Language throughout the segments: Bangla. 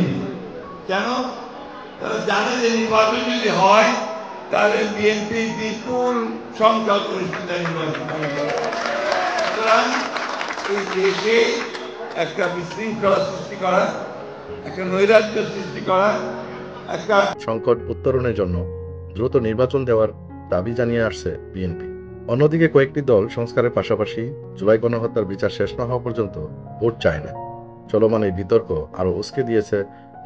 নেই। কেন? তারা জানে যে নির্বাচন যদি হয় তাহলে বিএনপি বিপুল সংখ্যাগরিষ্ঠতা নির্বাচন হবে। সুতরাং এই দেশে একটা বিশৃঙ্খলা সৃষ্টি করা, একটা নৈরাজ্য সৃষ্টি করা, একটা সংকট উত্তরণের জন্য দ্রুত নির্বাচন দেওয়ার দাবি জানিয়ে আসছে বিএনপি। অন্যদিকে কয়েকটি দল সংস্কারের পাশাপাশি জুলাই গণহত্যার বিচার শেষ না হওয়া পর্যন্ত ভোট চায় না। চলমান এই বিতর্ক আরও উস্কে দিয়েছে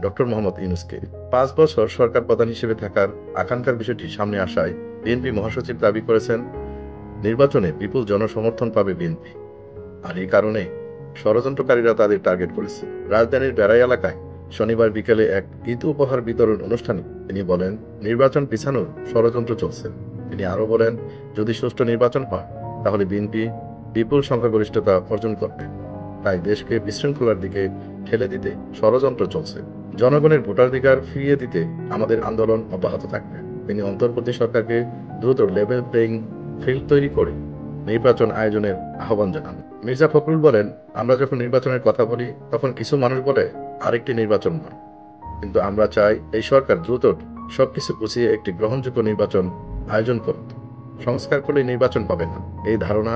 ডক্টর মোহাম্মদ ইউনূসকে। 5 বছর সরকার প্রধান হিসেবে থাকার আকাঙ্ক্ষার বিষয়টি সামনে আসায় বিএনপি মহাসচিব দাবি করেছেন, নির্বাচনে বিপুল জনসমর্থন পাবে বিএনপি। আর এই কারণে ষড়যন্ত্রকারীরা তাদের টার্গেট করেছে। রাজধানীর বেড়াই এলাকায় শনিবার বিকেলে এক ঈদ উপহার বিতরণ অনুষ্ঠানে তিনি বলেন, নির্বাচন পিছানোর ষড়যন্ত্র চলছে। তিনি আরও বলেন, যদি সুষ্ঠু নির্বাচন হয় তাহলে বিএনপি বিপুল সংখ্যাগরিষ্ঠতা অর্জন করবে। তাই দেশকে বিশৃঙ্খলার দিকে ঠেলে দিতে ষড়যন্ত্র চলছে। জনগণের ভোটাধিকার ফিরিয়ে দিতে আমাদের আন্দোলন অব্যাহত থাকবে। তিনি অন্তর্বর্তী সরকারকে দ্রুত লেভেল প্লেইং ফিল্ড তৈরি করে নির্বাচন আয়োজনের আহ্বান জানান। মির্জা ফখরুল বলেন, আমরা যখন নির্বাচনের কথা বলি তখন কিছু মানুষ বলে আরেকটি নির্বাচন নয়, কিন্তু আমরা চাই এই সরকার দ্রুত সবকিছু গুছিয়ে একটি গ্রহণযোগ্য নির্বাচন আয়োজন করুন। সংস্কার করলে নির্বাচন পাবে না, এই ধারণা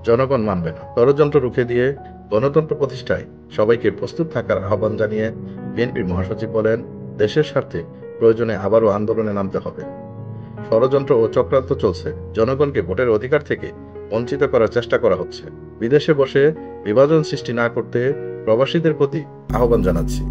জনগণ মানবে না। ষড়যন্ত্র রুখে দিয়ে গণতন্ত্র প্রতিষ্ঠায় সবাইকে প্রস্তুত থাকার আহ্বান জানিয়ে বিএনপির মহাসচিব বলেন, দেশের স্বার্থে প্রয়োজনে আবারও আন্দোলনে নামতে হবে। ষড়যন্ত্র ও চক্রান্ত চলছে, জনগণকে ভোটের অধিকার থেকে বঞ্চিত করার চেষ্টা করা হচ্ছে। বিদেশে বসে বিভাজন সৃষ্টি না করতে প্রবাসীদের প্রতি আহ্বান জানাচ্ছি।